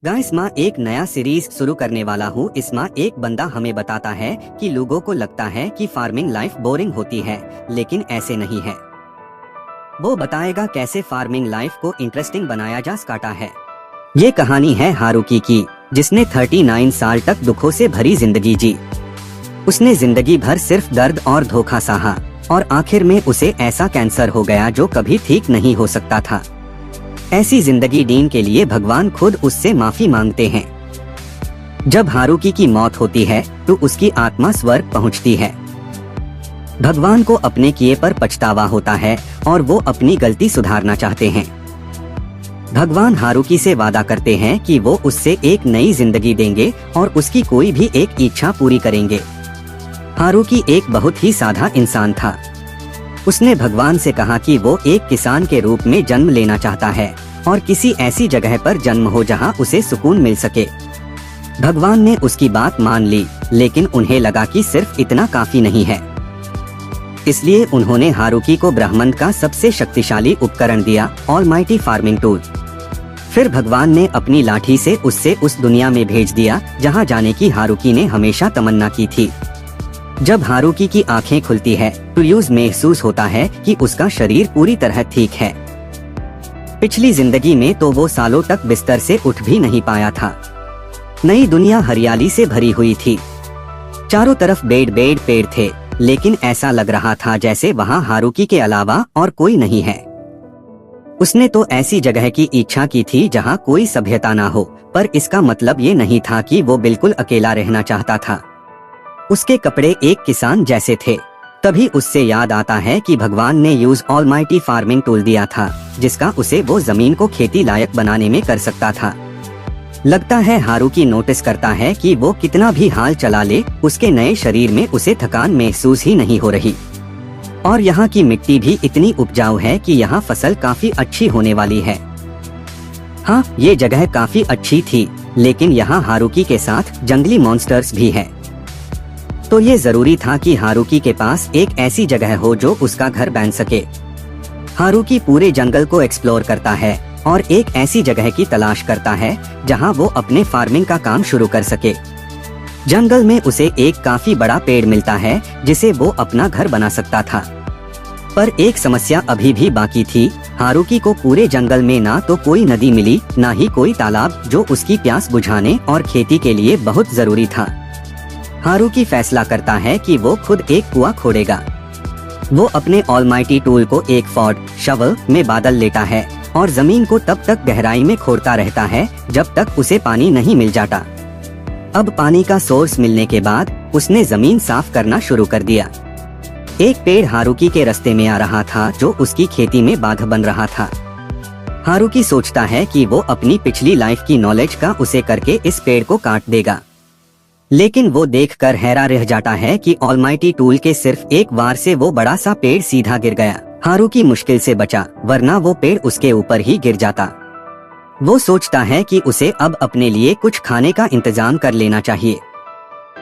Guys माँ एक नया सीरीज शुरू करने वाला हूँ। इसमें एक बंदा हमें बताता है कि लोगों को लगता है कि फार्मिंग लाइफ बोरिंग होती है, लेकिन ऐसे नहीं है। वो बताएगा कैसे फार्मिंग लाइफ को इंटरेस्टिंग बनाया जा सकता है। ये कहानी है हारुकी की, जिसने 39 साल तक दुखों से भरी जिंदगी जी। उसने जिंदगी भर सिर्फ दर्द और धोखा सहा और आखिर में उसे ऐसा कैंसर हो गया जो कभी ठीक नहीं हो सकता था। ऐसी जिंदगी डीन के लिए भगवान खुद उससे माफी मांगते हैं। जब हारुकी की मौत होती है तो उसकी आत्मा स्वर्ग पहुंचती है। भगवान को अपने किए पर पछतावा होता है और वो अपनी गलती सुधारना चाहते हैं। भगवान हारुकी से वादा करते हैं कि वो उससे एक नई जिंदगी देंगे और उसकी कोई भी एक इच्छा पूरी करेंगे। हारुकी एक बहुत ही सादा इंसान था। उसने भगवान से कहा कि वो एक किसान के रूप में जन्म लेना चाहता है और किसी ऐसी जगह पर जन्म हो जहां उसे सुकून मिल सके। भगवान ने उसकी बात मान ली, लेकिन उन्हें लगा कि सिर्फ इतना काफी नहीं है। इसलिए उन्होंने हारुकी को ब्रह्मांड का सबसे शक्तिशाली उपकरण दिया, ऑलमाइटी फार्मिंग टूल। फिर भगवान ने अपनी लाठी से उससे उस दुनिया में भेज दिया जहां जाने की हारुकी ने हमेशा तमन्ना की थी। जब हारुकी की आंखें खुलती है तो यूज महसूस होता है कि उसका शरीर पूरी तरह ठीक है। पिछली जिंदगी में तो वो सालों तक बिस्तर से उठ भी नहीं पाया था। नई दुनिया हरियाली से भरी हुई थी। चारों तरफ बेड पेड़ थे, लेकिन ऐसा लग रहा था जैसे वहाँ हारुकी के अलावा और कोई नहीं है। उसने तो ऐसी जगह की इच्छा की थी जहाँ कोई सभ्यता ना हो, पर इसका मतलब ये नहीं था कि वो बिल्कुल अकेला रहना चाहता था। उसके कपड़े एक किसान जैसे थे। तभी उससे याद आता है कि भगवान ने यूज ऑलमाइटी फार्मिंग टूल दिया था, जिसका उसे वो जमीन को खेती लायक बनाने में कर सकता था। लगता है हारुकी नोटिस करता है कि वो कितना भी हाल चला ले, उसके नए शरीर में उसे थकान महसूस ही नहीं हो रही। और यहाँ की मिट्टी भी इतनी उपजाऊ है कि यहाँ फसल काफी अच्छी होने वाली है। हाँ, ये जगह काफी अच्छी थी, लेकिन यहाँ हारुकी के साथ जंगली मॉन्स्टर्स भी है। तो ये जरूरी था कि हारुकी के पास एक ऐसी जगह हो जो उसका घर बन सके। हारुकी पूरे जंगल को एक्सप्लोर करता है और एक ऐसी जगह की तलाश करता है जहां वो अपने फार्मिंग का काम शुरू कर सके। जंगल में उसे एक काफी बड़ा पेड़ मिलता है जिसे वो अपना घर बना सकता था। पर एक समस्या अभी भी बाकी थी। हारुकी को पूरे जंगल में ना तो कोई नदी मिली, ना ही कोई तालाब जो उसकी प्यास बुझाने और खेती के लिए बहुत जरूरी था। हारुकी फैसला करता है कि वो खुद एक कुआं खोदेगा। वो अपने ऑलमाइटी टूल को एक फोर्ड शवल में बादल लेता है और जमीन को तब तक गहराई में खोदता रहता है जब तक उसे पानी नहीं मिल जाता। अब पानी का सोर्स मिलने के बाद उसने जमीन साफ करना शुरू कर दिया। एक पेड़ हारुकी के रास्ते में आ रहा था जो उसकी खेती में बाधा बन रहा था। हारुकी सोचता है कि वो अपनी पिछली लाइफ की नॉलेज का उसे करके इस पेड़ को काट देगा, लेकिन वो देखकर हैरान रह जाता है कि ऑलमाइटी टूल के सिर्फ एक वार से वो बड़ा सा पेड़ सीधा गिर गया। हारुकी मुश्किल से बचा, वरना वो पेड़ उसके ऊपर ही गिर जाता। वो सोचता है कि उसे अब अपने लिए कुछ खाने का इंतजाम कर लेना चाहिए।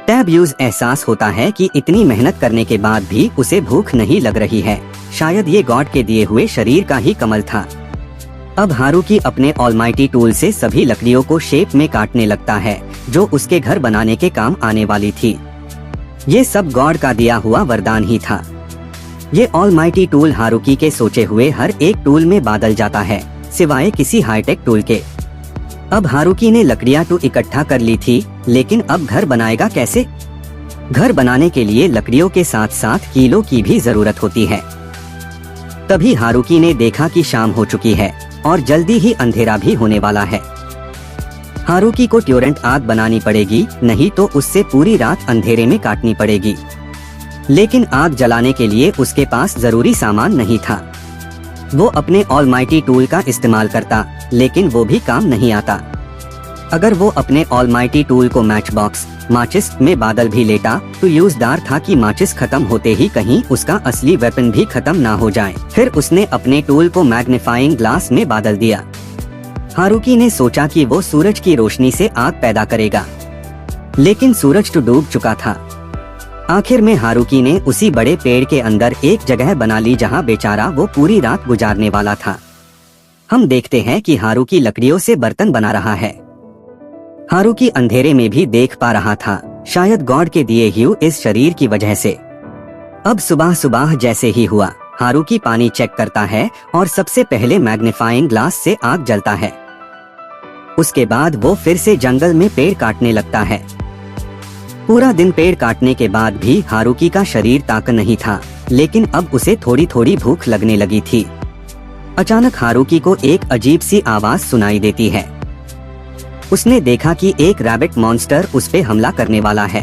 तब यूज एहसास होता है कि इतनी मेहनत करने के बाद भी उसे भूख नहीं लग रही है। शायद ये गॉड के दिए हुए शरीर का ही कमल था। अब हारुकी अपने ऑलमाइटी टूल से सभी लकड़ियों को शेप में काटने लगता है जो उसके घर बनाने के काम आने वाली थी। ये सब गॉड का दिया हुआ वरदान ही था। ये ऑलमाइटी टूल हारुकी के सोचे हुए हर एक टूल में बादल जाता है, सिवाय किसी हाईटेक टूल के। अब हारुकी ने लकड़ियां तो इकट्ठा कर ली थी, लेकिन अब घर बनाएगा कैसे? घर बनाने के लिए लकड़ियों के साथ साथ कीलों की भी जरूरत होती है। तभी हारुकी ने देखा कि शाम हो चुकी है और जल्दी ही अंधेरा भी होने वाला है। हारुकी को ट्यूरेंट आग बनानी पड़ेगी, नहीं तो उससे पूरी रात अंधेरे में काटनी पड़ेगी। लेकिन आग जलाने के लिए उसके पास जरूरी सामान नहीं था। वो अपने ऑलमाइटी टूल का इस्तेमाल करता, लेकिन वो भी काम नहीं आता। अगर वो अपने ऑलमाइटी टूल को मैच बॉक्स माचिस में बादल भी लेता तो यूजदार था कि माचिस खत्म होते ही कहीं उसका असली वेपन भी खत्म ना हो जाए। फिर उसने अपने टूल को मैग्नीफाइंग ग्लास में बादल दिया। हारुकी ने सोचा कि वो सूरज की रोशनी से आग पैदा करेगा, लेकिन सूरज तो डूब चुका था। आखिर में हारुकी ने उसी बड़े पेड़ के अंदर एक जगह बना ली जहां बेचारा वो पूरी रात गुजारने वाला था। हम देखते हैं कि हारुकी लकड़ियों से बर्तन बना रहा है। हारुकी अंधेरे में भी देख पा रहा था, शायद गॉड के दिए हुए इस शरीर की वजह से। अब सुबह सुबह जैसे ही हुआ, हारुकी पानी चेक करता है और सबसे पहले मैग्नीफाइंग ग्लास से आग जलता है। उसके बाद वो फिर से जंगल में पेड़ काटने लगता है। पूरा दिन पेड़ काटने के बाद भी हारुकी का शरीर ताकत नहीं था, लेकिन अब उसे थोड़ी थोड़ी भूख लगने लगी थी। अचानक हारुकी को एक अजीब सी आवाज सुनाई देती है। उसने देखा कि एक रैबिट मॉन्स्टर उस पे हमला करने वाला है।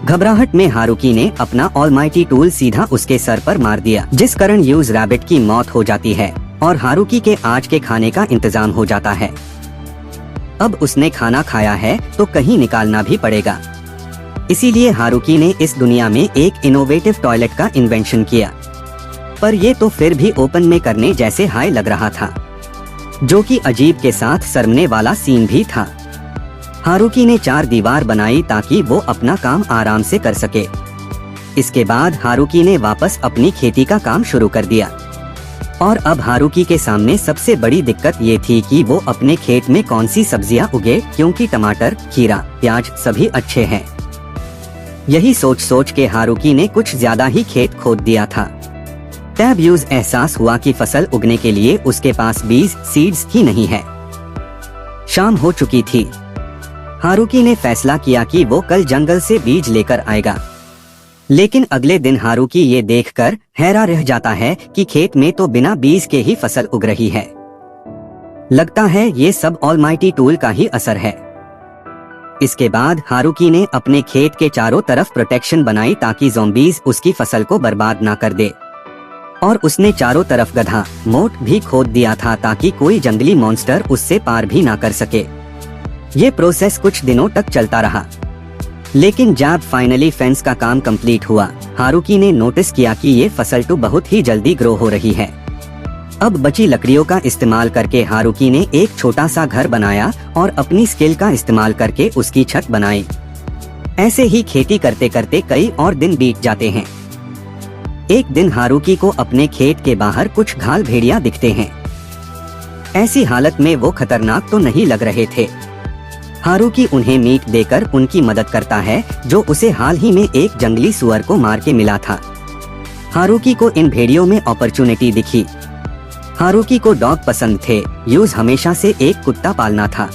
घबराहट में हारुकी ने अपना ऑलमाइटी टूल सीधा उसके सर पर मार दिया, जिस कारण यूज रैबिट की मौत हो जाती है और हारुकी के आज के खाने का इंतजाम हो जाता है। अब उसने खाना खाया है तो कहीं निकालना भी पड़ेगा, इसीलिए हारुकी ने इस दुनिया में एक इनोवेटिव टॉयलेट का इन्वेंशन किया। पर ये तो फिर भी ओपन में करने जैसे हाई लग रहा था, जो कि अजीब के साथ शर्मने वाला सीन भी था। हारुकी ने 4 दीवार बनाई ताकि वो अपना काम आराम से कर सके। इसके बाद हारुकी ने वापस अपनी खेती का काम शुरू कर दिया। और अब हारुकी के सामने सबसे बड़ी दिक्कत ये थी कि वो अपने खेत में कौन सी सब्जियां उगे, क्योंकि टमाटर, खीरा, प्याज सभी अच्छे हैं। यही सोच सोच के हारुकी ने कुछ ज्यादा ही खेत खोद दिया था। तब यूज एहसास हुआ कि फसल उगने के लिए उसके पास बीज सीड्स ही नहीं है। शाम हो चुकी थी। हारुकी ने फैसला किया कि वो कल जंगल से बीज लेकर आएगा। लेकिन अगले दिन हारुकी ये देखकर हैरान रह जाता है कि खेत में तो बिना बीज के ही फसल उग रही है। लगता है ये सब ऑलमाइटी टूल का ही असर है। इसके बाद हारुकी ने अपने खेत के चारों तरफ प्रोटेक्शन बनाई ताकि ज़ॉम्बीज उसकी फसल को बर्बाद ना कर दे। और उसने चारों तरफ गड्ढा मोट भी खोद दिया था ताकि कोई जंगली मॉन्स्टर उससे पार भी ना कर सके। ये प्रोसेस कुछ दिनों तक चलता रहा, लेकिन जब फाइनली फेंस का काम कंप्लीट हुआ, हारुकी ने नोटिस किया कि ये फसल तो बहुत ही जल्दी ग्रो हो रही है। अब बची लकड़ियों का इस्तेमाल करके हारुकी ने एक छोटा सा घर बनाया और अपनी स्किल का इस्तेमाल करके उसकी छत बनाई। ऐसे ही खेती करते करते कई और दिन बीत जाते हैं। एक दिन हारुकी को अपने खेत के बाहर कुछ घाल भेड़िया दिखते हैं। ऐसी हालत में वो खतरनाक तो नहीं लग रहे थे। हारुकी उन्हें मीट देकर उनकी मदद करता है, जो उसे हाल ही में एक जंगली सुअर को मार के मिला था। हारुकी को इन भेड़ियों में अपॉर्चुनिटी दिखी। हारुकी को डॉग पसंद थे, यूज हमेशा से एक कुत्ता पालना था।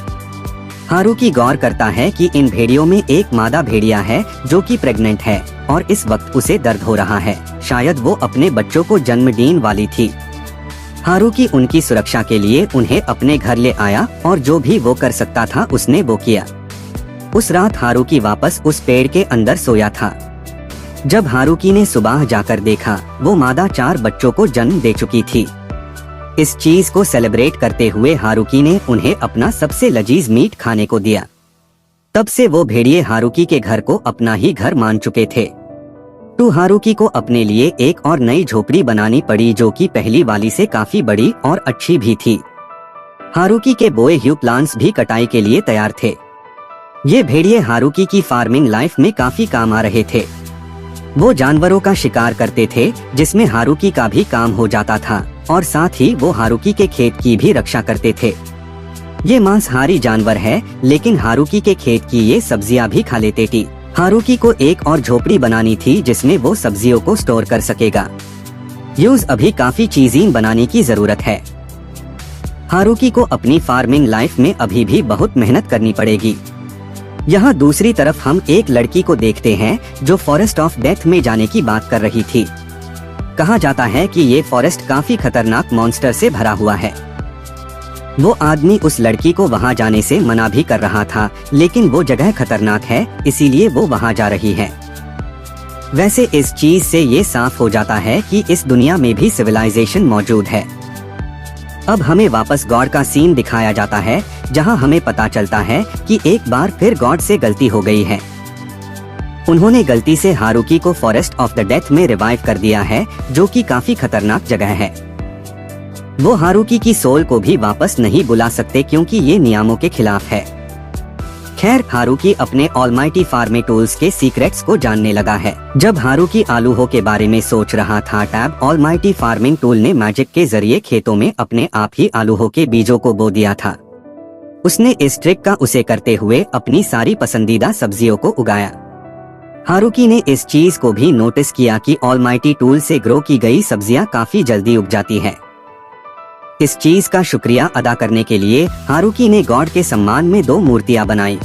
हारुकी गौर करता है कि इन भेड़ियों में एक मादा भेड़िया है जो कि प्रेग्नेंट है और इस वक्त उसे दर्द हो रहा है। शायद वो अपने बच्चों को जन्म देने वाली थी। हारुकी उनकी सुरक्षा के लिए उन्हें अपने घर ले आया और जो भी वो कर सकता था उसने वो किया। उस रात हारुकी वापस उस पेड़ के अंदर सोया था। जब हारुकी ने सुबह जाकर देखा, वो मादा 4 बच्चों को जन्म दे चुकी थी। इस चीज को सेलिब्रेट करते हुए हारुकी ने उन्हें अपना सबसे लजीज मीट खाने को दिया। तब से वो भेड़िए हारुकी के घर को अपना ही घर मान चुके थे। तो हारुकी को अपने लिए एक और नई झोपड़ी बनानी पड़ी, जो कि पहली वाली से काफी बड़ी और अच्छी भी थी। हारुकी के बोए हुए प्लांट्स भी कटाई के लिए तैयार थे। ये भेड़िए हारुकी की फार्मिंग लाइफ में काफी काम आ रहे थे। वो जानवरों का शिकार करते थे, जिसमें हारुकी का भी काम हो जाता था, और साथ ही वो हारुकी के खेत की भी रक्षा करते थे। ये मांसाहारी जानवर है, लेकिन हारुकी के खेत की ये सब्जियां भी खा लेते थे। हारुकी को एक और झोपड़ी बनानी थी जिसमें वो सब्जियों को स्टोर कर सकेगा। यूज अभी काफी चीजें बनाने की जरूरत है। हारुकी को अपनी फार्मिंग लाइफ में अभी भी बहुत मेहनत करनी पड़ेगी। यहाँ दूसरी तरफ हम एक लड़की को देखते हैं जो फॉरेस्ट ऑफ डेथ में जाने की बात कर रही थी। कहा जाता है कि ये फॉरेस्ट काफी खतरनाक मॉन्स्टर से भरा हुआ है। वो आदमी उस लड़की को वहाँ जाने से मना भी कर रहा था, लेकिन वो जगह खतरनाक है, इसीलिए वो वहाँ जा रही है। वैसे इस चीज से ये साफ हो जाता है कि इस दुनिया में भी सिविलाइजेशन मौजूद है। अब हमें वापस गॉड का सीन दिखाया जाता है, जहाँ हमें पता चलता है कि एक बार फिर गॉड से गलती हो गई है। उन्होंने गलती से हारुकी को फॉरेस्ट ऑफ द डेथ में रिवाइव कर दिया है, जो कि काफी खतरनाक जगह है। वो हारुकी की सोल को भी वापस नहीं बुला सकते क्योंकि ये नियमों के खिलाफ है। खैर, हारुकी अपने ऑलमाइटी फार्मे टूल्स के सीक्रेट्स को जानने लगा है। जब हारुकी आलूहो के बारे में सोच रहा था, तब ऑलमाइटी फार्मिंग टूल ने मैजिक के जरिए खेतों में अपने आप ही आलूहो के बीजों को बो दिया था। उसने इस ट्रिक का उसे करते हुए अपनी सारी पसंदीदा सब्जियों को उगाया। हारुकी ने इस चीज को भी नोटिस किया कि ऑलमाइटी टूल से ग्रो की गई सब्जियां काफी जल्दी उग जाती है। इस चीज का शुक्रिया अदा करने के लिए हारुकी ने गॉड के सम्मान में 2 मूर्तियां बनाई।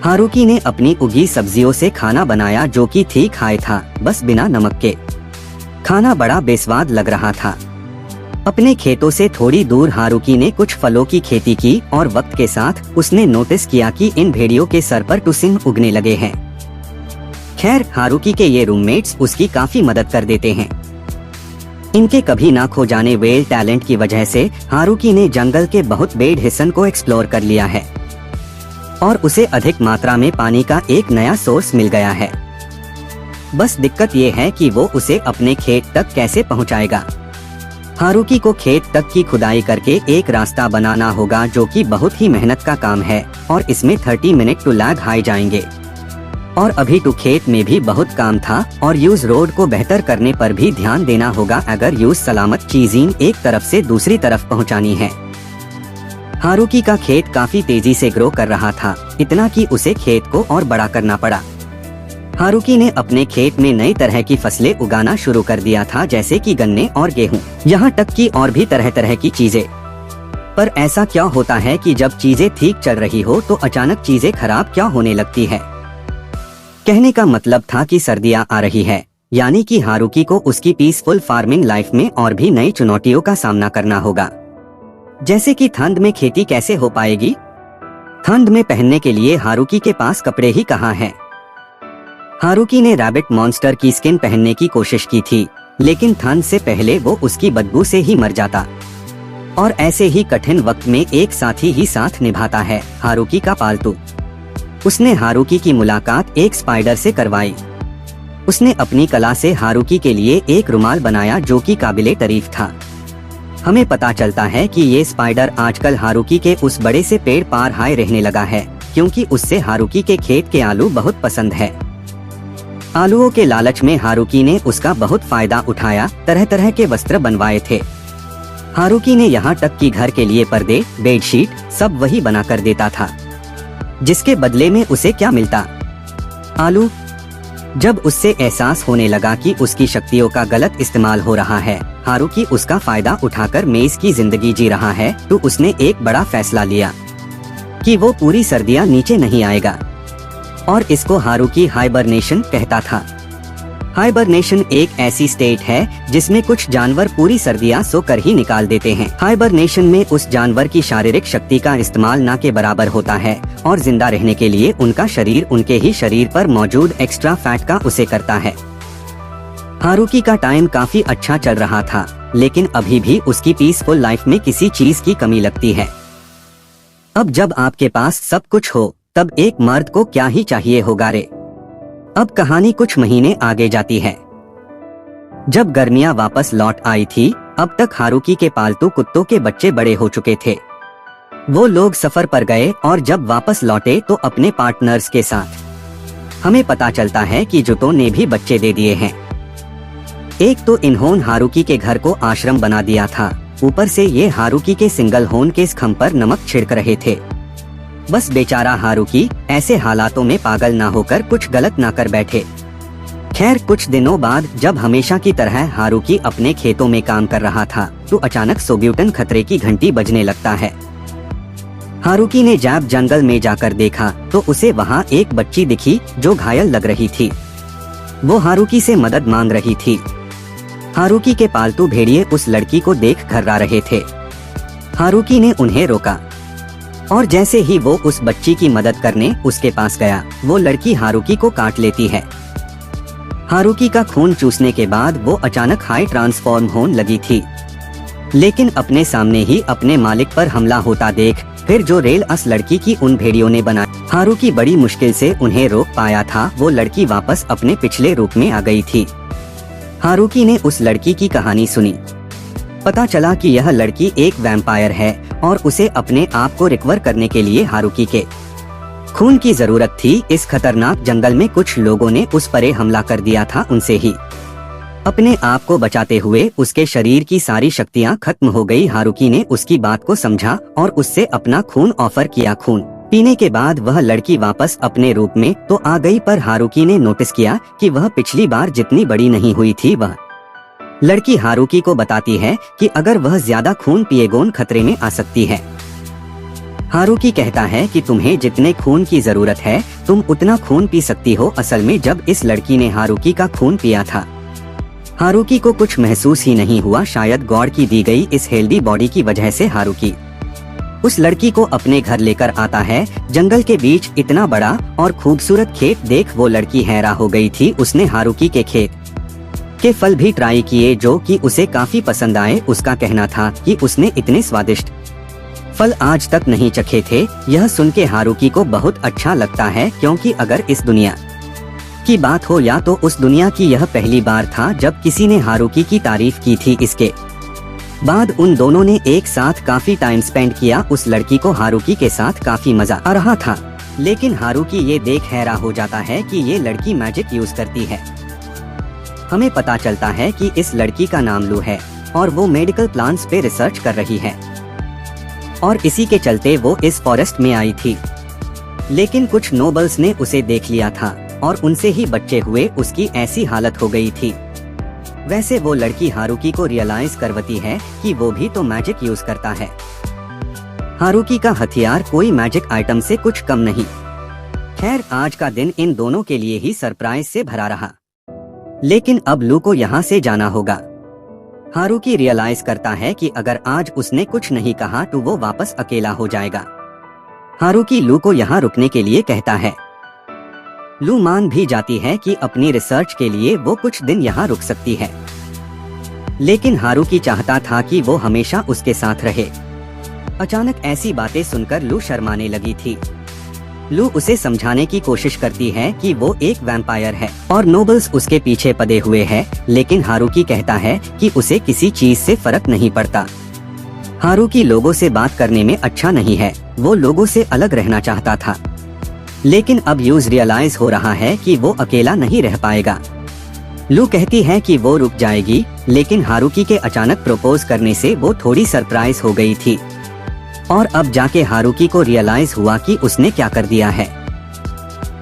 हारुकी ने अपनी उगी सब्जियों से खाना बनाया जो कि ठीक हाई था, बस बिना नमक के। खाना बड़ा बेस्वाद लग रहा था। अपने खेतों से थोड़ी दूर हारुकी ने कुछ फलों की खेती की और वक्त के साथ उसने नोटिस किया कि इन भेड़ियों के सर पर टुसिंग उगने लगे हैं। खैर, हारुकी के ये रूममेट्स उसकी काफी मदद कर देते हैं। इनके कभी ना खो जाने वेल टैलेंट की वजह से हारुकी ने जंगल के बहुत बड़े हिस्सों को एक्सप्लोर कर लिया है और उसे अधिक मात्रा में पानी का एक नया सोर्स मिल गया है। बस दिक्कत ये है कि वो उसे अपने खेत तक कैसे पहुंचाएगा। हारुकी को खेत तक की खुदाई करके एक रास्ता बनाना होगा जो कि बहुत ही मेहनत का काम है और इसमें 30 मिनट टू लैग हाई जाएंगे। और अभी तो खेत में भी बहुत काम था और यूज रोड को बेहतर करने पर भी ध्यान देना होगा अगर यूज सलामत चीजें एक तरफ से दूसरी तरफ पहुंचानी है। हारुकी का खेत काफी तेजी से ग्रो कर रहा था, इतना कि उसे खेत को और बड़ा करना पड़ा। हारुकी ने अपने खेत में नई तरह की फसलें उगाना शुरू कर दिया था, जैसे कि गन्ने और गेहूं, यहाँ तक कि और भी तरह तरह की चीजें। पर ऐसा क्या होता है कि जब चीजें ठीक चल रही हो तो अचानक चीजें खराब क्या होने लगती है। कहने का मतलब था कि सर्दियां आ रही है, यानी कि हारुकी को उसकी पीसफुल फार्मिंग लाइफ में और भी नई चुनौतियों का सामना करना होगा। जैसे कि ठंड में खेती कैसे हो पाएगी। ठंड में पहनने के लिए हारुकी के पास कपड़े ही कहाँ हैं। हारुकी ने रैबिट मॉन्स्टर की स्किन पहनने की कोशिश की थी, लेकिन ठंड से पहले वो उसकी बदबू से ही मर जाता। और ऐसे ही कठिन वक्त में एक साथी ही साथ निभाता है, हारुकी का पालतू। उसने हारुकी की मुलाकात एक स्पाइडर से करवाई। उसने अपनी कला से हारुकी के लिए एक रुमाल बनाया जो कि काबिले तारीफ था। हमें पता चलता है कि ये स्पाइडर आजकल हारुकी के उस बड़े से पेड़ पार हाय रहने लगा है, क्योंकि उससे हारुकी के खेत के आलू बहुत पसंद है। आलूओं के लालच में हारुकी ने उसका बहुत फायदा उठाया, तरह तरह के वस्त्र बनवाए थे। हारुकी ने यहाँ तक कि घर के लिए पर्दे, बेडशीट सब वही बना कर देता था, जिसके बदले में उसे क्या मिलता? आलू। जब उससे एहसास होने लगा कि उसकी शक्तियों का गलत इस्तेमाल हो रहा है, हारुकी उसका फायदा उठाकर मेज की जिंदगी जी रहा है, तो उसने एक बड़ा फैसला लिया कि वो पूरी सर्दियां नीचे नहीं आएगा। और इसको हारुकी हाइबरनेशन कहता था। हाइबरनेशन एक ऐसी स्टेट है जिसमें कुछ जानवर पूरी सर्दियां सोकर ही निकाल देते हैं। हाइबरनेशन में उस जानवर की शारीरिक शक्ति का इस्तेमाल ना के बराबर होता है और जिंदा रहने के लिए उनका शरीर उनके ही शरीर पर मौजूद एक्स्ट्रा फैट का उसे करता है। हारुकी का टाइम काफी अच्छा चल रहा था, लेकिन अभी भी उसकी पीसफुल लाइफ में किसी चीज की कमी लगती है। अब जब आपके पास सब कुछ हो, तब एक मर्द को क्या ही चाहिए होगा रे। अब कहानी कुछ महीने आगे जाती है। जब गर्मियां वापस लौट आई थी, अब तक हारुकी के पालतू कुत्तों के बच्चे बड़े हो चुके थे। वो लोग सफर पर गए और जब वापस लौटे तो अपने पार्टनर्स के साथ। हमें पता चलता है कि जुतों ने भी बच्चे दे दिए हैं। एक तो इन्होंने हारुकी के घर को आश्रम बना दिया था, ऊपर से ये हारुकी के सिंगल होन के खम पर नमक छिड़क रहे थे। बस बेचारा हारुकी ऐसे हालातों में पागल ना होकर कुछ गलत ना कर बैठे। खैर, कुछ दिनों बाद जब हमेशा की तरह हारुकी अपने खेतों में काम कर रहा था, तो अचानक सोब्यूटन खतरे की घंटी बजने लगता है। हारुकी ने जब जंगल में जाकर देखा तो उसे वहाँ एक बच्ची दिखी जो घायल लग रही थी। वो हारुकी से मदद मांग रही थी। हारुकी के पालतू भेड़िए उस लड़की को देख घर्रा रहे थे। हारुकी ने उन्हें रोका और जैसे ही वो उस बच्ची की मदद करने उसके पास गया, वो लड़की हारुकी को काट लेती है। हारुकी का खून चूसने के बाद वो अचानक हाई ट्रांसफॉर्म होने लगी थी, लेकिन अपने सामने ही अपने मालिक पर हमला होता देख फिर जो रेल अस लड़की की उन भेड़ियों ने बनाई, हारुकी बड़ी मुश्किल से उन्हें रोक पाया था। वो लड़की वापस अपने पिछले रूप में आ गई थी। हारुकी ने उस लड़की की कहानी सुनी। पता चला कि यह लड़की एक वैम्पायर है और उसे अपने आप को रिकवर करने के लिए हारुकी के खून की जरूरत थी। इस खतरनाक जंगल में कुछ लोगों ने उस पर हमला कर दिया था उनसे ही। अपने आप को बचाते हुए उसके शरीर की सारी शक्तियां खत्म हो गई। हारुकी ने उसकी बात को समझा और उससे अपना खून ऑफर किया। खून पीने के बाद वह लड़की वापस अपने रूप में तो आ गई, पर हारुकी ने नोटिस किया कि वह पिछली बार जितनी बड़ी नहीं हुई थी। वह लड़की हारुकी को बताती है कि अगर वह ज्यादा खून पिएगोन खतरे में आ सकती है। हारुकी कहता है कि तुम्हें जितने खून की जरूरत है तुम उतना खून पी सकती हो। असल में जब इस लड़की ने हारुकी का खून पिया था, हारुकी को कुछ महसूस ही नहीं हुआ। शायद गॉड की दी गई इस हेल्दी बॉडी की वजह से हारुकी उस लड़की को अपने घर लेकर आता है। जंगल के बीच इतना बड़ा और खूबसूरत खेत देख वो लड़की हैरान हो गई थी। उसने हारुकी के खेत के फल भी ट्राई किए जो कि उसे काफी पसंद आए। उसका कहना था कि उसने इतने स्वादिष्ट फल आज तक नहीं चखे थे। यह सुन के हारुकी को बहुत अच्छा लगता है, क्योंकि अगर इस दुनिया की बात हो या तो उस दुनिया की यह पहली बार था जब किसी ने हारुकी की तारीफ की थी। इसके बाद उन दोनों ने एक साथ काफी टाइम स्पेंड किया। उस लड़की को हारुकी के साथ काफी मजा आ रहा था, लेकिन हारुकी ये देख हैरान हो जाता है कि ये लड़की मैजिक यूज करती है। हमें पता चलता है कि इस लड़की का नाम लू है और वो मेडिकल प्लांट्स पे रिसर्च कर रही है और इसी के चलते वो इस फॉरेस्ट में आई थी। लेकिन कुछ नोबल्स ने उसे देख लिया था और उनसे ही बच्चे हुए उसकी ऐसी हालत हो गई थी। वैसे वो लड़की हारुकी को रियलाइज करवाती है कि वो भी तो मैजिक यूज करता है। हारुकी का हथियार कोई मैजिक आइटम से कुछ कम नहीं। खैर, आज का दिन इन दोनों के लिए ही सरप्राइज से भरा रहा, लेकिन अब लू को यहाँ से जाना होगा। हारुकी रियलाइज करता है कि अगर आज उसने कुछ नहीं कहा तो वो वापस अकेला हो जाएगा। हारुकी लू को यहाँ रुकने के लिए कहता है। लू मान भी जाती है कि अपनी रिसर्च के लिए वो कुछ दिन यहाँ रुक सकती है, लेकिन हारुकी चाहता था कि वो हमेशा उसके साथ रहे। अचानक ऐसी बातें सुनकर लू शर्माने लगी थी। लू उसे समझाने की कोशिश करती है कि वो एक वैम्पायर है और नोबल्स उसके पीछे पड़े हुए हैं, लेकिन हारुकी कहता है कि उसे किसी चीज से फर्क नहीं पड़ता। हारुकी लोगों से बात करने में अच्छा नहीं है, वो लोगों से अलग रहना चाहता था, लेकिन अब यूज रियलाइज हो रहा है कि वो अकेला नहीं रह पाएगा। लू कहती है कि वो रुक जाएगी, लेकिन हारुकी के अचानक प्रपोज करने से वो थोड़ी सरप्राइज हो गई थी और अब जाके हारुकी को रियलाइज हुआ कि उसने क्या कर दिया है।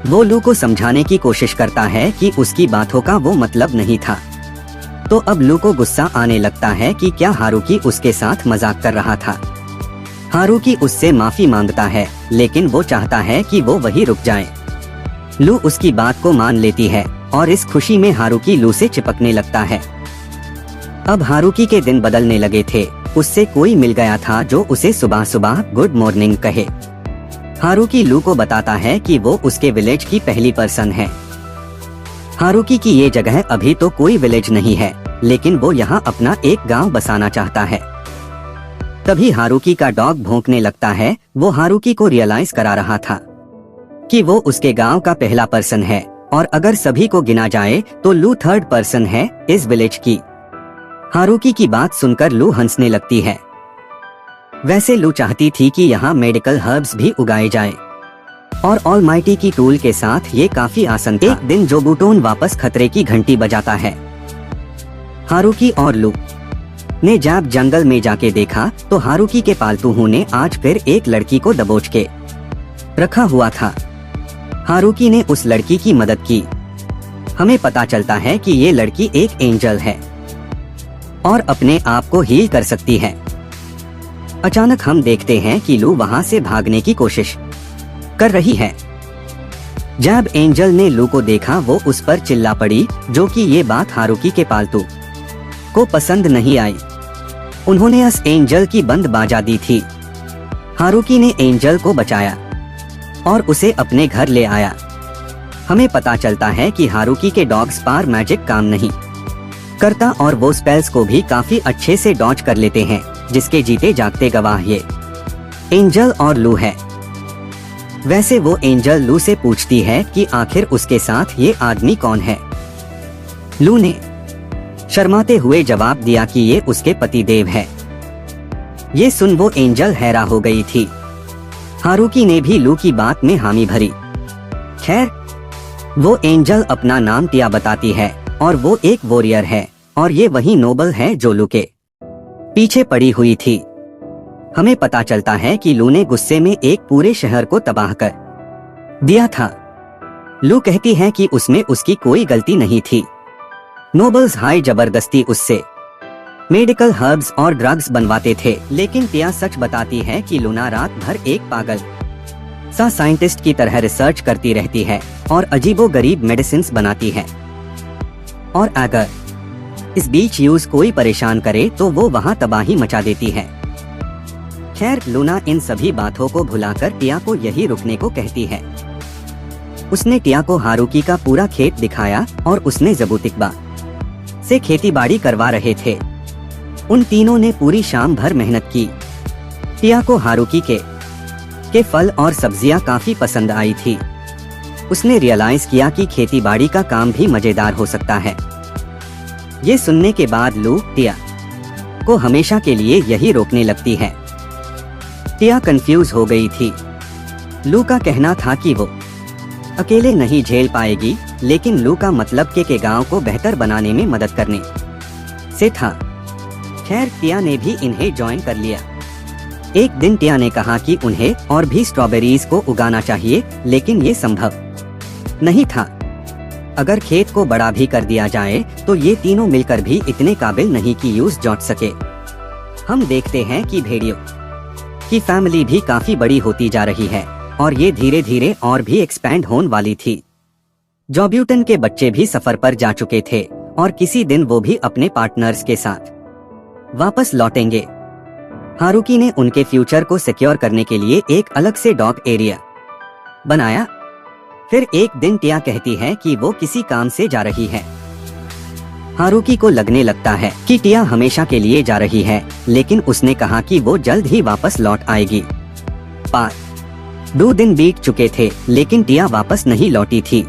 वो लू को समझाने की कोशिश करता है कि उसकी बातों का वो मतलब नहीं था, तो अब लू को गुस्सा आने लगता है कि क्या हारुकी उसके साथ मजाक कर रहा था। हारुकी उससे माफी मांगता है, लेकिन वो चाहता है कि वो वही रुक जाए। लू उसकी बात को मान लेती है और इस खुशी में हारुकी लू से चिपकने लगता है। अब हारुकी के दिन बदलने लगे थे। उससे कोई मिल गया था जो उसे सुबह सुबह गुड मॉर्निंग कहे। हारुकी लू को बताता है कि वो उसके विलेज की पहली पर्सन है। हारुकी की ये जगह अभी तो कोई विलेज नहीं है, लेकिन वो यहाँ अपना एक गांव बसाना चाहता है। तभी हारुकी का डॉग भौंकने लगता है। वो हारुकी को रियलाइज करा रहा था कि वो उसके गांव का पहला पर्सन है और अगर सभी को गिना जाए तो लू थर्ड पर्सन है इस विलेज की। हारुकी की बात सुनकर लू हंसने लगती है। वैसे लू चाहती थी कि यहाँ मेडिकल हर्ब्स भी उगाए जाए और ऑलमाइटी की टूल के साथ ये काफी आसान था। एक दिन जोबुटोन वापस खतरे की घंटी बजाता है। हारुकी और लू ने जब जंगल में जाके देखा तो हारुकी के पालतू ने आज फिर एक लड़की को दबोच के रखा हुआ था। हारुकी ने उस लड़की की मदद की। हमें पता चलता है कि ये लड़की एक एंजल है और अपने आप को हील कर सकती है। अचानक हम देखते हैं कि लू वहां से भागने की कोशिश कर रही है। जब एंजल ने लू को देखा वो उस पर चिल्ला पड़ी, जो कि ये बात हारुकी के पालतू को पसंद नहीं आई। उन्होंने उस एंजल की बंद बाजा दी थी। हारुकी ने एंजल को बचाया और उसे अपने घर ले आया। हमें पता चलता है कि हारुकी के डॉग्स पर मैजिक काम नहीं करता और वो स्पेल्स को भी काफी अच्छे से डॉज कर लेते हैं, जिसके जीते जागते गवाह ये एंजल और लू है। वैसे वो एंजल लू से पूछती है कि आखिर उसके साथ ये आदमी कौन है। लू ने शर्माते हुए जवाब दिया कि ये उसके पति देव है। ये सुन वो एंजल हैरान हो गई थी। हारुकी ने भी लू की बात में हामी भरी। खैर, वो एंजल अपना नाम टिया बताती है और वो एक वॉरियर है और ये वही नोबल है जो लू के पीछे पड़ी हुई थी। हमें पता चलता है कि लू ने गुस्से में एक पूरे शहर को तबाह कर दिया था। लू कहती है कि उसमें उसकी कोई गलती नहीं थी। नोबल्स हाई जबरदस्ती उससे मेडिकल हर्ब्स और ड्रग्स बनवाते थे, लेकिन टिया सच बताती है कि लूना रात भर एक पागल सा साइंटिस्ट की तरह रिसर्च करती रहती है और अजीबोगरीब मेडिसिन्स बनाती है। और अगर इस बीच यूज कोई परेशान करे तो वो वहाँ तबाही मचा देती है। खैर, लूना इन सभी बातों को भुलाकर टिया को यही रुकने को कहती है। उसने टिया को हारुकी का पूरा खेत दिखाया और उसने जबूतिकबा से खेतीबाड़ी करवा रहे थे। उन तीनों ने पूरी शाम भर मेहनत की। टिया को हारुकी के फल और सब्जियां काफी पसंद आई थी। उसने रियलाइज किया कि खेतीबाड़ी का काम भी मजेदार हो सकता है। ये सुनने के बाद लू टिया को हमेशा के लिए यही रोकने लगती है। टिया कंफ्यूज हो गई थी। लू का कहना था कि वो अकेले नहीं झेल पाएगी, लेकिन लू का मतलब के गांव को बेहतर बनाने में मदद करने से था। खैर, टिया ने भी इन्हें ज्वाइन कर लिया। एक दिन टिया ने कहा कि उन्हें और भी स्ट्रॉबेरीज को उगाना चाहिए, लेकिन ये संभव नहीं था। अगर खेत को बड़ा भी कर दिया जाए तो ये तीनों मिलकर भी इतने काबिल नहीं कि यूज जोड़ सके। हम देखते हैं कि भेड़ियों की फैमिली भी काफी बड़ी होती जा रही है और ये धीरे धीरे और भी एक्सपैंड होने वाली थी। जॉब्यूटन के बच्चे भी सफर पर जा चुके थे और किसी दिन वो भी अपने पार्टनर्स के साथ वापस लौटेंगे। हारुकी ने उनके फ्यूचर को सिक्योर करने के लिए एक अलग से डॉग एरिया बनाया। फिर एक दिन टिया कहती है कि वो किसी काम से जा रही है। हारुकी को लगने लगता है कि टिया हमेशा के लिए जा रही है, लेकिन उसने कहा कि वो जल्द ही वापस लौट आएगी। 2 दिन बीत चुके थे, लेकिन टिया वापस नहीं लौटी थी।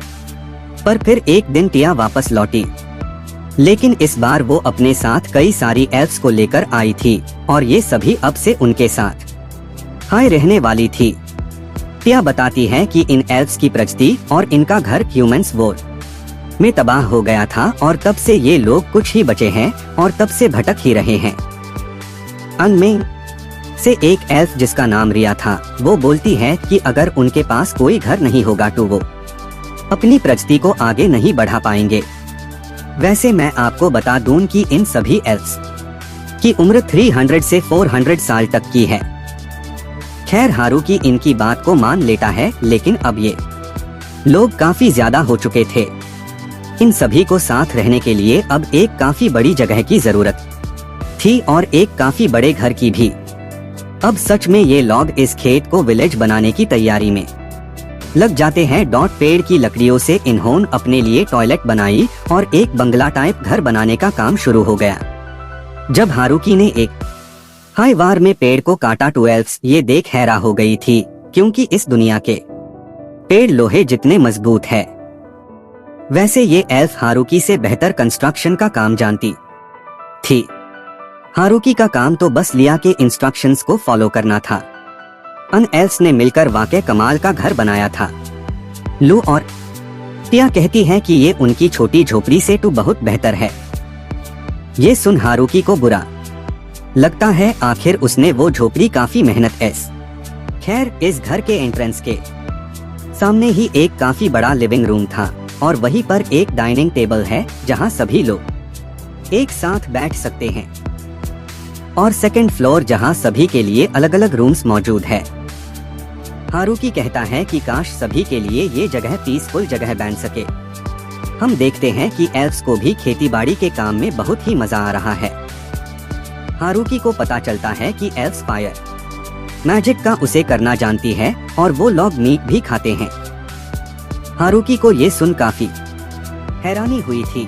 पर फिर एक दिन टिया वापस लौटी, लेकिन इस बार वो अपने साथ कई सारी एल्फ्स को लेकर आई थी और ये सभी अब से उनके साथ हाय रहने वाली थी। टिया बताती है कि इन एल्फ्स की प्रजाति और इनका घर ह्यूमंस वॉर में तबाह हो गया था और तब से ये लोग कुछ ही बचे हैं और तब से भटक ही रहे हैं। उनमें से एक एल्फ जिसका नाम रिया था, वो बोलती है कि अगर उनके पास कोई घर नहीं होगा तो वो अपनी प्रजाति को आगे नहीं बढ़ा पाएंगे। वैसे मैं आपको बता दूं कि इन सभी एल्फ्स की उम्र 300 से 400 साल तक की है। खैर, हारुकी इनकी बात को मान लेता है, लेकिन अब ये लोग काफी ज्यादा हो चुके थे। इन सभी को साथ रहने के लिए अब एक काफी बड़ी जगह की जरूरत थी और एक काफी बड़े घर की भी। अब सच में ये लोग इस खेत को विलेज बनाने की तैयारी में लग जाते हैं। पेड़ की लकड़ियों से इन्होंने अपने लिए टॉयलेट बनाई और एक बंगला टाइप घर बनाने का काम शुरू हो गया। जब हारुकी ने एक हाई वार में पेड़ को काटा तो एल्फ्स ये देख हैरान हो गई थी, क्योंकि इस दुनिया के पेड़ लोहे जितने मजबूत है। वैसे ये एल्फ हारुकी से बेहतर कंस्ट्रक्शन का काम जानती थी। हारुकी का काम तो बस लिया के इंस्ट्रक्शंस को फॉलो करना था। अन एल्फ्स ने मिलकर वाकई कमाल का घर बनाया था। लू और टिया कहती है कि ये उनकी छोटी झोपड़ी से तो बहुत बेहतर है। ये सुन हारुकी को बुरा लगता है, आखिर उसने वो झोपड़ी काफी मेहनत एस। खैर, इस घर के एंट्रेंस के सामने ही एक काफी बड़ा लिविंग रूम था और वहीं पर एक डाइनिंग टेबल है जहां सभी लोग एक साथ बैठ सकते हैं, और सेकंड फ्लोर जहां सभी के लिए अलग अलग रूम्स मौजूद है। हारुकी कहता है कि काश सभी के लिए ये जगह पीसफुल जगह बन सके। हम देखते हैं कि एल्फ्स को भी खेतीबाड़ी के काम में बहुत ही मजा आ रहा है। हारुकी को पता चलता है कि एल्फ्स फायर मैजिक का उसे करना जानती है और वो लोग मीट भी खाते हैं। हारुकी को ये सुन काफी हैरानी हुई थी।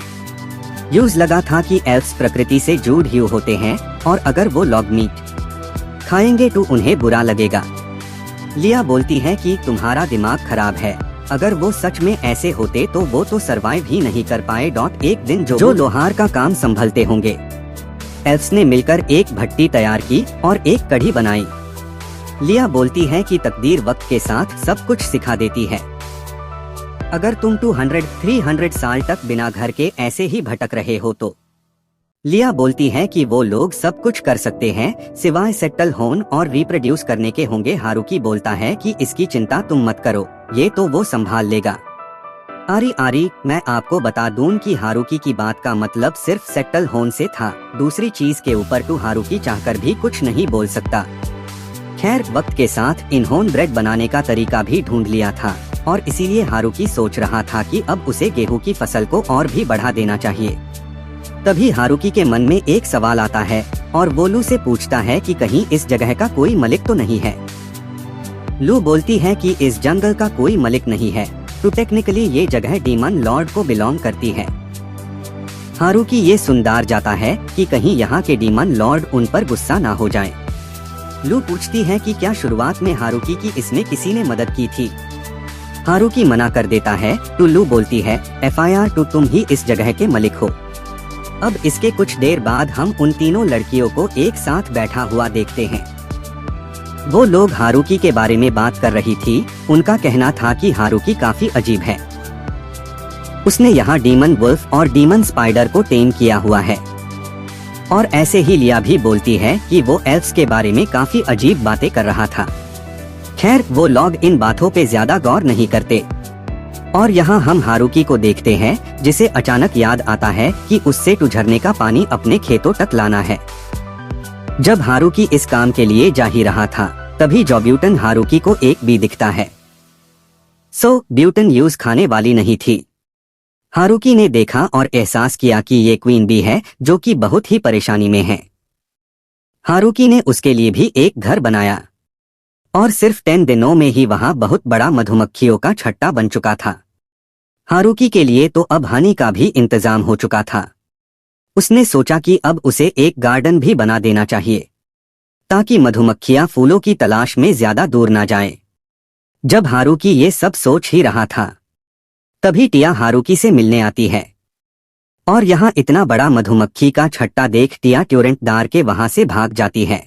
यूज लगा था कि एल्फ्स प्रकृति से जुड़ ही होते हैं और अगर वो लोग मीट खाएंगे तो उन्हें बुरा लगेगा। लिया बोलती है कि तुम्हारा दिमाग खराब है, अगर वो सच में ऐसे होते तो वो तो सरवाइव ही नहीं कर पाए। एक दिन जो लोहार का काम संभलते होंगे। एल्फ्स ने मिलकर एक भट्टी तैयार की और एक कढ़ी बनाई। लिया बोलती है कि तकदीर वक्त के साथ सब कुछ सिखा देती है। अगर तुम 200-300 साल तक बिना घर के ऐसे ही भटक रहे हो तो। लिया बोलती है कि वो लोग सब कुछ कर सकते हैं सिवाय सेटल होन और रिप्रोड्यूस करने के होंगे। हारुकी बोलता है कि इसकी चिंता तुम मत करो, ये तो वो संभाल लेगा। आरी मैं आपको बता दूं कि हारुकी की बात का मतलब सिर्फ सेटल होन से था, दूसरी चीज के ऊपर टू हारुकी चाहकर भी कुछ नहीं बोल सकता। खैर वक्त के साथ इन्होंने ब्रेड बनाने का तरीका भी ढूंढ लिया था और इसीलिए हारुकी सोच रहा था कि अब उसे गेहूं की फसल को और भी बढ़ा देना चाहिए। तभी हारुकी के मन में एक सवाल आता है और वो लू से पूछता है कि कहीं इस जगह का कोई मलिक तो नहीं है। लू बोलती है कि इस जंगल का कोई मलिक नहीं है, तो टेक्निकली ये जगह डीमन लॉर्ड को बिलोंग करती है। हारुकी ये सुनदार जाता है कि कहीं यहाँ के डीमन लॉर्ड उन पर गुस्सा ना हो जाएं। लू पूछती है कि क्या शुरुआत में हारुकी की इसमें किसी ने मदद की थी। हारुकी मना कर देता है तो लू बोलती है FIR तो तुम ही इस जगह के मलिक हो। अब इसके कुछ देर बाद हम उन तीनों लड़कियों को एक साथ बैठा हुआ देखते हैं। वो लोग हारुकी के बारे में बात कर रही थी। उनका कहना था कि हारुकी काफी अजीब है, उसने यहाँ डीमन वुल्फ और डीमन स्पाइडर को टेम किया हुआ है। और ऐसे ही लिया भी बोलती है कि वो एल्फ्स के बारे में काफी अजीब बातें कर रहा था। खैर वो लोग इन बातों पे ज्यादा गौर नहीं करते। और यहाँ हम हारुकी को देखते हैं जिसे अचानक याद आता है कि उससे झरने का पानी अपने खेतों तक लाना है। जब हारुकी इस काम के लिए जा ही रहा था तभी जॉब्यूटन हारुकी को एक बी दिखता है। ब्यूटन यूज खाने वाली नहीं थी। हारुकी ने देखा और एहसास किया कि ये क्वीन बी है जो कि बहुत ही परेशानी में है। हारुकी ने उसके लिए भी एक घर बनाया और सिर्फ 10 दिनों में ही वहाँ बहुत बड़ा मधुमक्खियों का छट्टा बन चुका था। हारुकी के लिए तो अब हनी का भी इंतजाम हो चुका था। उसने सोचा कि अब उसे एक गार्डन भी बना देना चाहिए ताकि मधुमक्खियां फूलों की तलाश में ज्यादा दूर ना जाएं। जब हारुकी ये सब सोच ही रहा था तभी टिया हारुकी से मिलने आती है और यहाँ इतना बड़ा मधुमक्खी का छट्टा देख टिया ट्यूरेंटदार के वहां से भाग जाती है।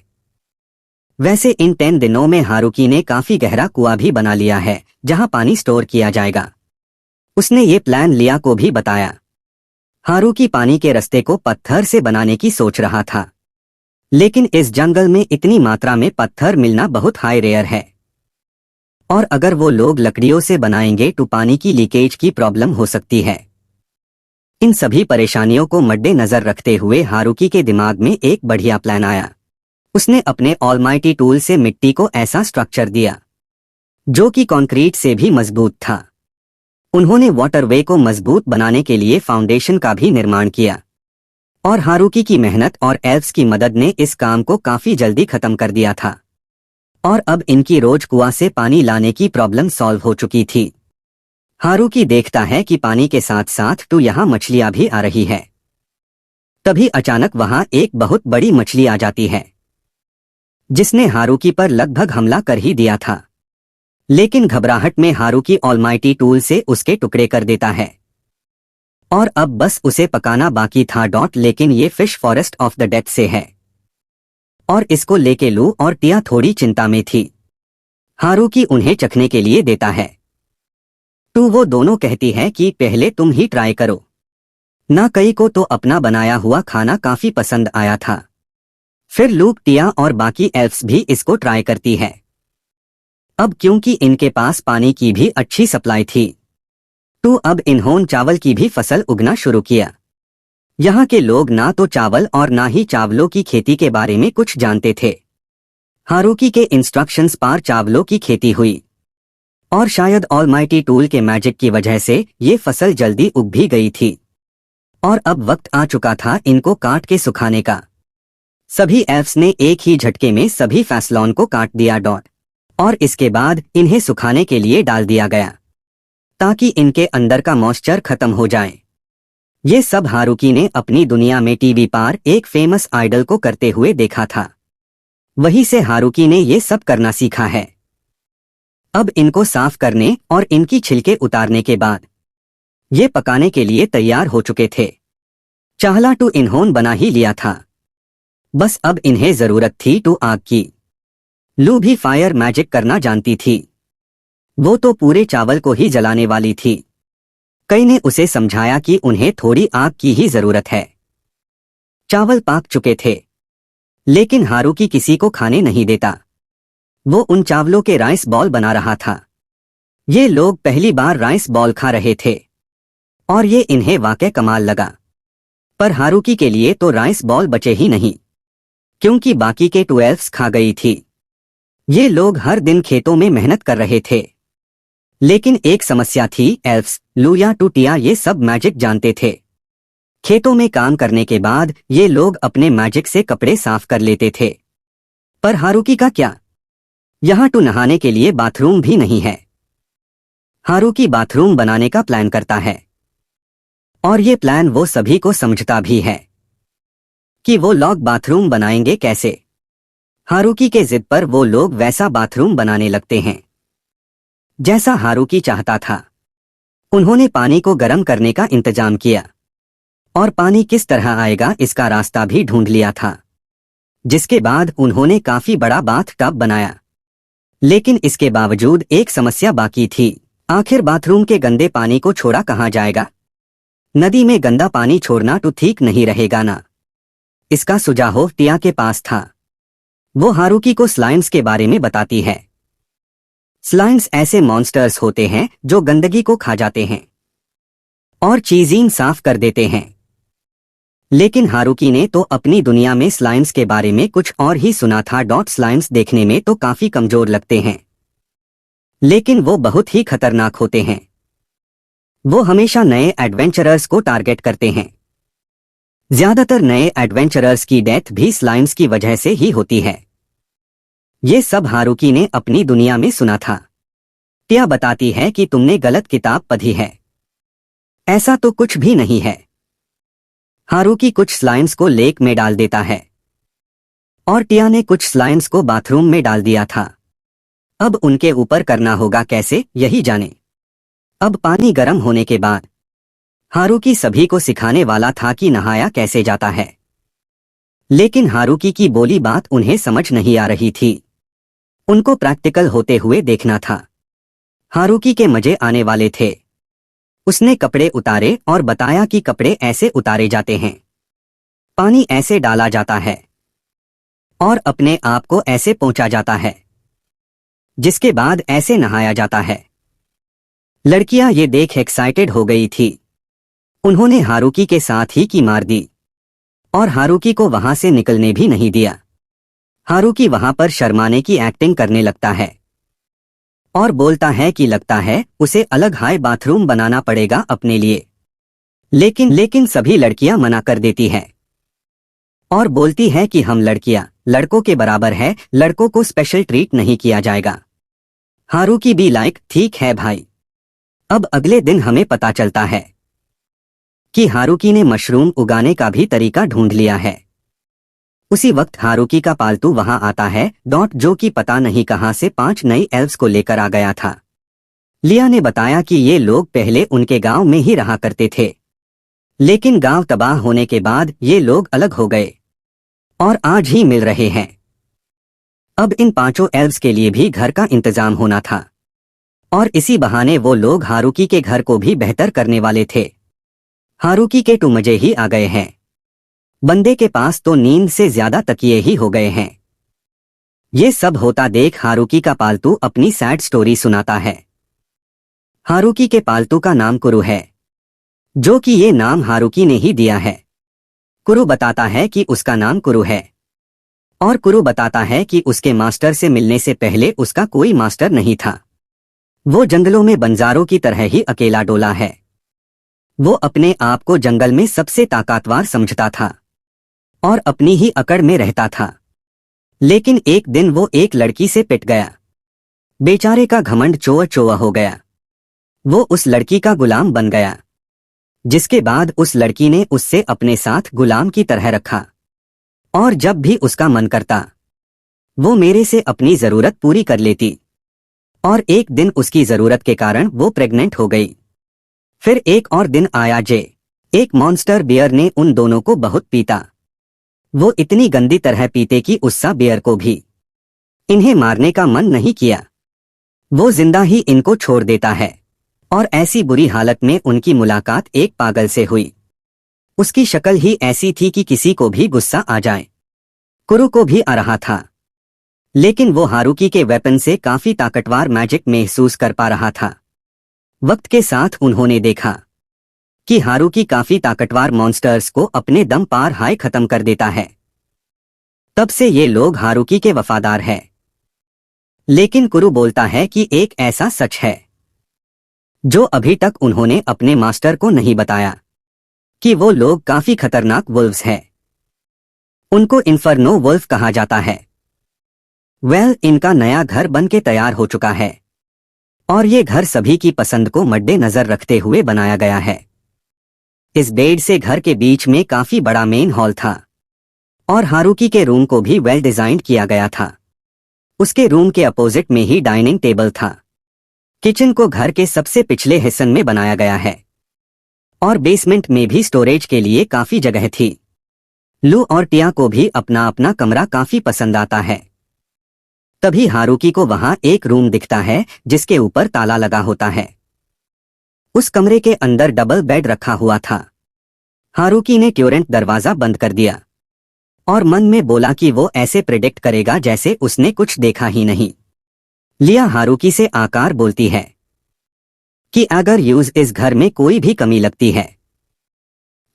वैसे इन 10 दिनों में हारुकी ने काफी गहरा कुआं भी बना लिया है जहां पानी स्टोर किया जाएगा। उसने ये प्लान लिया को भी बताया। हारुकी पानी के रास्ते को पत्थर से बनाने की सोच रहा था, लेकिन इस जंगल में इतनी मात्रा में पत्थर मिलना बहुत हाई रेयर है और अगर वो लोग लकड़ियों से बनाएंगे तो पानी की लीकेज की प्रॉब्लम हो सकती है। इन सभी परेशानियों को मद्देनजर रखते हुए हारुकी के दिमाग में एक बढ़िया प्लान आया। उसने अपने ऑलमाइटी टूल से मिट्टी को ऐसा स्ट्रक्चर दिया जो कि कंक्रीट से भी मजबूत था। उन्होंने वाटरवे को मजबूत बनाने के लिए फाउंडेशन का भी निर्माण किया और हारुकी की मेहनत और एल्फ्स की मदद ने इस काम को काफी जल्दी खत्म कर दिया था और अब इनकी रोज कुआं से पानी लाने की प्रॉब्लम सॉल्व हो चुकी थी। हारुकी देखता है कि पानी के साथ साथ तो यहाँ मछलियां भी आ रही है। तभी अचानक वहां एक बहुत बड़ी मछली आ जाती है जिसने हारुकी पर लगभग हमला कर ही दिया था, लेकिन घबराहट में हारुकी ऑलमाइटी टूल से उसके टुकड़े कर देता है और अब बस उसे पकाना बाकी था। लेकिन ये fish forest of the death से है और इसको लेके लू और टिया थोड़ी चिंता में थी। हारुकी उन्हें चखने के लिए देता है तो वो दोनों कहती है कि पहले तुम ही ट्राई करो ना। कई को तो अपना बनाया हुआ खाना काफी पसंद आया था। फिर लूक, टिया और बाकी एल्फ्स भी इसको ट्राई करती है। अब क्योंकि इनके पास पानी की भी अच्छी सप्लाई थी तो अब इन्होंने चावल की भी फसल उगना शुरू किया। यहाँ के लोग ना तो चावल और ना ही चावलों की खेती के बारे में कुछ जानते थे। हारुकी के इंस्ट्रक्शंस पर चावलों की खेती हुई और शायद ऑलमाइटी टूल के मैजिक की वजह से ये फसल जल्दी उग भी गई थी और अब वक्त आ चुका था इनको काट के सुखाने का। सभी एल्फ्स ने एक ही झटके में सभी फैसलॉन को काट दिया और इसके बाद इन्हें सुखाने के लिए डाल दिया गया ताकि इनके अंदर का मॉइस्चर खत्म हो जाए। ये सब हारुकी ने अपनी दुनिया में टीवी पर एक फेमस आइडल को करते हुए देखा था। वहीं से हारुकी ने ये सब करना सीखा है। अब इनको साफ करने और इनकी छिलके उतारने के बाद ये पकाने के लिए तैयार हो चुके थे। चाहला टू इन्होंने बना ही लिया था, बस अब इन्हें जरूरत थी टू आग की। लू भी फायर मैजिक करना जानती थी। वो तो पूरे चावल को ही जलाने वाली थी कई ने उसे समझाया कि उन्हें थोड़ी आग की ही जरूरत है। चावल पक चुके थे, लेकिन हारुकी किसी को खाने नहीं देता। वो उन चावलों के राइस बॉल बना रहा था। ये लोग पहली बार राइस बॉल खा रहे थे और ये इन्हें वाकई कमाल लगा। पर हारुकी के लिए तो राइस बॉल बचे ही नहीं, क्योंकि बाकी के 12 खा गई थी। ये लोग हर दिन खेतों में मेहनत कर रहे थे, लेकिन एक समस्या थी। एल्फ्स, लूया टूटिया ये सब मैजिक जानते थे। खेतों में काम करने के बाद ये लोग अपने मैजिक से कपड़े साफ कर लेते थे। पर हारुकी का क्या? यहाँ टू नहाने के लिए बाथरूम भी नहीं है। हारुकी बाथरूम बनाने का प्लान करता है, और ये प्लान वो सभी को समझता भी है कि वो लोग बाथरूम बनाएंगे कैसे। हारुकी के जिद पर वो लोग वैसा बाथरूम बनाने लगते हैं जैसा हारुकी चाहता था। उन्होंने पानी को गर्म करने का इंतजाम किया और पानी किस तरह आएगा इसका रास्ता भी ढूंढ लिया था, जिसके बाद उन्होंने काफी बड़ा बाथ टब बनाया। लेकिन इसके बावजूद एक समस्या बाकी थी। आखिर बाथरूम के गंदे पानी को छोड़ा कहाँ जाएगा? नदी में गंदा पानी छोड़ना तो ठीक नहीं रहेगा ना। इसका सुझाव टिया के पास था। वो हारुकी को स्लाइम्स के बारे में बताती है। स्लाइम्स ऐसे मॉन्स्टर्स होते हैं जो गंदगी को खा जाते हैं और चीज़ें साफ कर देते हैं। लेकिन हारुकी ने तो अपनी दुनिया में स्लाइम्स के बारे में कुछ और ही सुना था। स्लाइम्स देखने में तो काफी कमजोर लगते हैं, लेकिन वो बहुत ही खतरनाक होते हैं। वो हमेशा नए एडवेंचरर्स को टारगेट करते हैं। ज्यादातर नए एडवेंचरर्स की डेथ भी स्लाइम्स की वजह से ही होती है। ये सब हारुकी ने अपनी दुनिया में सुना था। टिया बताती है कि तुमने गलत किताब पढ़ी है, ऐसा तो कुछ भी नहीं है। हारुकी कुछ स्लाइम्स को लेक में डाल देता है और टिया ने कुछ स्लाइम्स को बाथरूम में डाल दिया था। अब उनके ऊपर करना होगा कैसे, यही जाने। अब पानी गर्म होने के बाद हारुकी सभी को सिखाने वाला था कि नहाया कैसे जाता है। लेकिन हारुकी की बोली बात उन्हें समझ नहीं आ रही थी। उनको प्रैक्टिकल होते हुए देखना था। हारुकी के मजे आने वाले थे। उसने कपड़े उतारे और बताया कि कपड़े ऐसे उतारे जाते हैं, पानी ऐसे डाला जाता है और अपने आप को ऐसे पहुंचा जाता है, जिसके बाद ऐसे नहाया जाता है। लड़कियां ये देख एक्साइटेड हो गई थी। उन्होंने हारुकी के साथ ही की मार दी और हारुकी को वहां से निकलने भी नहीं दिया। हारुकी वहां पर शर्माने की एक्टिंग करने लगता है और बोलता है कि लगता है उसे अलग हाई बाथरूम बनाना पड़ेगा अपने लिए। लेकिन सभी लड़कियां मना कर देती है और बोलती है कि हम लड़कियां लड़कों के बराबर है, लड़कों को स्पेशल ट्रीट नहीं किया जाएगा। हारुकी भी लाइक ठीक है भाई। अब अगले दिन हमें पता चलता है कि हारुकी ने मशरूम उगाने का भी तरीका ढूंढ लिया है। उसी वक्त हारुकी का पालतू वहां आता है, जो कि पता नहीं कहां से 5 नई एल्व्स को लेकर आ गया था। लिया ने बताया कि ये लोग पहले उनके गांव में ही रहा करते थे, लेकिन गांव तबाह होने के बाद ये लोग अलग हो गए और आज ही मिल रहे हैं। अब इन 5 एल्व्स के लिए भी घर का इंतजाम होना था और इसी बहाने वो लोग हारुकी के घर को भी बेहतर करने वाले थे। हारुकी के टू मजे ही आ गए हैं। बंदे के पास तो नींद से ज्यादा तकिए ही हो गए हैं। ये सब होता देख हारुकी का पालतू अपनी सैड स्टोरी सुनाता है। हारुकी के पालतू का नाम कुरु है, जो कि ये नाम हारुकी ने ही दिया है। कुरु बताता है कि उसका नाम कुरु है और कुरु बताता है कि उसके मास्टर से मिलने से पहले उसका कोई मास्टर नहीं था। वो जंगलों में बंजारों की तरह ही अकेला डोला है। वो अपने आप को जंगल में सबसे ताकतवर समझता था और अपनी ही अकड़ में रहता था। लेकिन एक दिन वो एक लड़की से पिट गया। बेचारे का घमंड चोआ चोआ हो गया। वो उस लड़की का गुलाम बन गया, जिसके बाद उस लड़की ने उससे अपने साथ गुलाम की तरह रखा और जब भी उसका मन करता वो मेरे से अपनी जरूरत पूरी कर लेती। और एक दिन उसकी जरूरत के कारण वो प्रेग्नेंट हो गई। फिर एक और दिन आया एक मॉन्स्टर बियर ने उन दोनों को बहुत पीता। वो इतनी गंदी तरह पीते कि उस बियर को भी इन्हें मारने का मन नहीं किया। वो जिंदा ही इनको छोड़ देता है। और ऐसी बुरी हालत में उनकी मुलाकात एक पागल से हुई। उसकी शक्ल ही ऐसी थी कि किसी को भी गुस्सा आ जाए। कुरु को भी आ रहा था, लेकिन वो हारुकी के वेपन से काफी ताकतवर मैजिक महसूस कर पा रहा था। वक्त के साथ उन्होंने देखा कि हारुकी काफी ताकतवर मॉन्स्टर्स को अपने दम पार हाय खत्म कर देता है। तब से ये लोग हारुकी के वफादार हैं। लेकिन कुरु बोलता है कि एक ऐसा सच है जो अभी तक उन्होंने अपने मास्टर को नहीं बताया, कि वो लोग काफी खतरनाक वुल्व्स हैं। उनको इन्फर्नो वुल्फ कहा जाता है। इनका नया घर बन के तैयार हो चुका है और ये घर सभी की पसंद को मद्देनजर रखते हुए बनाया गया है। इस बेड से घर के बीच में काफी बड़ा मेन हॉल था और हारुकी के रूम को भी वेल डिजाइंड किया गया था। उसके रूम के अपोजिट में ही डाइनिंग टेबल था। किचन को घर के सबसे पिछले हिस्से में बनाया गया है और बेसमेंट में भी स्टोरेज के लिए काफी जगह थी। लू और टिया को भी अपना अपना कमरा काफी पसंद आता है। तभी हारुकी को वहां एक रूम दिखता है जिसके ऊपर ताला लगा होता है। उस कमरे के अंदर डबल बेड रखा हुआ था। हारुकी ने तुरंत दरवाजा बंद कर दिया और मन में बोला कि वो ऐसे प्रेडिक्ट करेगा जैसे उसने कुछ देखा ही नहीं। लिया हारुकी से आकर बोलती है कि अगर यूज इस घर में कोई भी कमी लगती है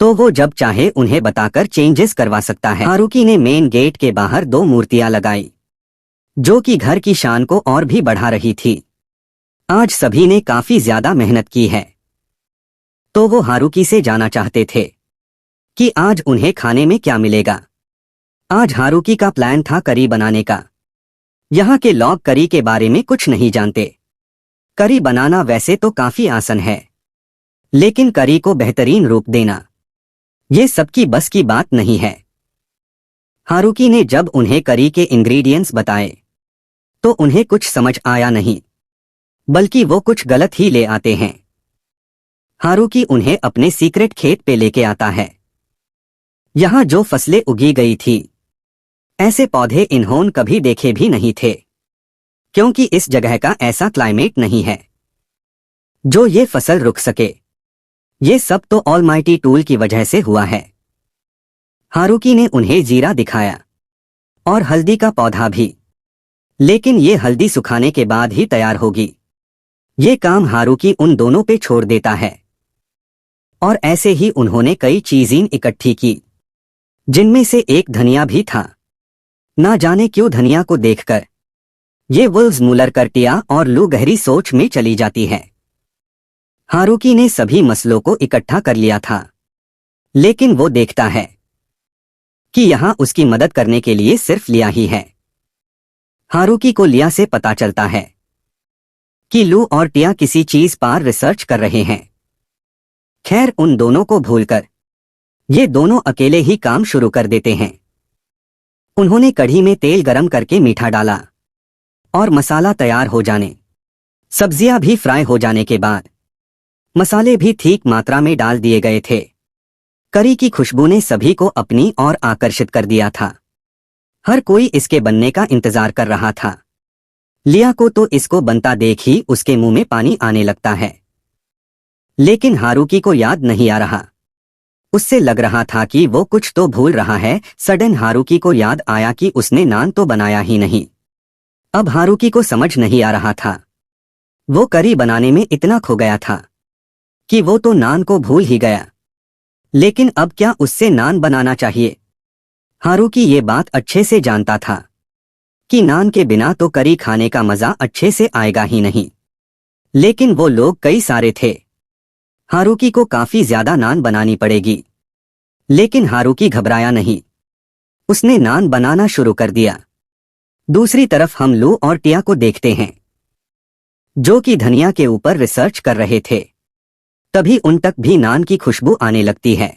तो वो जब चाहे उन्हें बताकर चेंजेस करवा सकता है। हारुकी ने मेन गेट के बाहर 2 मूर्तियां लगाई जो कि घर की शान को और भी बढ़ा रही थी। आज सभी ने काफी ज्यादा मेहनत की है, तो वो हारुकी से जाना चाहते थे कि आज उन्हें खाने में क्या मिलेगा। आज हारुकी का प्लान था करी बनाने का। यहाँ के लोग करी के बारे में कुछ नहीं जानते। करी बनाना वैसे तो काफी आसान है, लेकिन करी को बेहतरीन रूप देना ये सबकी बस की बात नहीं है। हारुकी ने जब उन्हें करी के इंग्रेडिएंट्स बताए तो उन्हें कुछ समझ आया नहीं, बल्कि वो कुछ गलत ही ले आते हैं। हारुकी उन्हें अपने सीक्रेट खेत पे लेके आता है। यहाँ जो फसलें उगी गई थी, ऐसे पौधे इन्होंने कभी देखे भी नहीं थे, क्योंकि इस जगह का ऐसा क्लाइमेट नहीं है जो ये फसल रुक सके। ये सब तो ऑलमाइटी टूल की वजह से हुआ है। हारुकी ने उन्हें जीरा दिखाया और हल्दी का पौधा भी, लेकिन ये हल्दी सुखाने के बाद ही तैयार होगी। ये काम हारुकी उन दोनों पे छोड़ देता है और ऐसे ही उन्होंने कई चीजें इकट्ठी की, जिनमें से एक धनिया भी था। ना जाने क्यों धनिया को देखकर ये वुल्व्स मुलर कर टिया और लू गहरी सोच में चली जाती है। हारुकी ने सभी मसलों को इकट्ठा कर लिया था, लेकिन वो देखता है कि यहाँ उसकी मदद करने के लिए सिर्फ लिया ही है। हारुकी को लिया से पता चलता है कि लू और टिया किसी चीज पर रिसर्च कर रहे हैं। खैर, उन दोनों को भूलकर ये दोनों अकेले ही काम शुरू कर देते हैं। उन्होंने कढ़ी में तेल गरम करके मीठा डाला और मसाला तैयार हो जाने, सब्जियां भी फ्राई हो जाने के बाद मसाले भी ठीक मात्रा में डाल दिए गए थे। करी की खुशबू ने सभी को अपनी ओर आकर्षित कर दिया था। हर कोई इसके बनने का इंतजार कर रहा था। लिया को तो इसको बनता देख ही उसके मुंह में पानी आने लगता है, लेकिन हारुकी को याद नहीं आ रहा। उससे लग रहा था कि वो कुछ तो भूल रहा है। सडन हारुकी को याद आया कि उसने नान तो बनाया ही नहीं। अब हारुकी को समझ नहीं आ रहा था। वो करी बनाने में इतना खो गया था कि वो तो नान को भूल ही गया। लेकिन अब क्या उससे नान बनाना चाहिए? हारुकी ये बात अच्छे से जानता था कि नान के बिना तो करी खाने का मजा अच्छे से आएगा ही नहीं। लेकिन वो लोग कई सारे थे, हारुकी को काफी ज्यादा नान बनानी पड़ेगी। लेकिन हारुकी घबराया नहीं, उसने नान बनाना शुरू कर दिया। दूसरी तरफ हम लू और टिया को देखते हैं, जो कि धनिया के ऊपर रिसर्च कर रहे थे। तभी उन तक भी नान की खुशबू आने लगती है।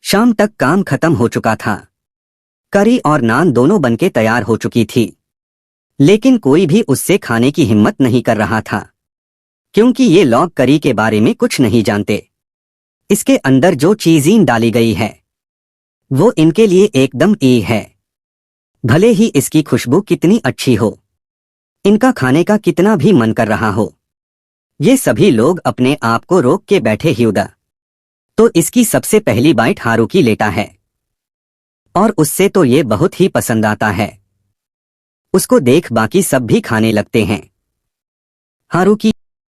शाम तक काम खत्म हो चुका था। करी और नान दोनों बनके तैयार हो चुकी थी, लेकिन कोई भी उससे खाने की हिम्मत नहीं कर रहा था, क्योंकि ये लोग करी के बारे में कुछ नहीं जानते। इसके अंदर जो चीज़ें डाली गई है वो इनके लिए एकदम ई है। भले ही इसकी खुशबू कितनी अच्छी हो, इनका खाने का कितना भी मन कर रहा हो, ये सभी लोग अपने आप को रोक के बैठे ह्यूदा। तो इसकी सबसे पहली बाइट हारुकी लेता है और उससे तो ये बहुत ही पसंद आता है। उसको देख बाकी सब भी खाने लगते हैं। हारुकी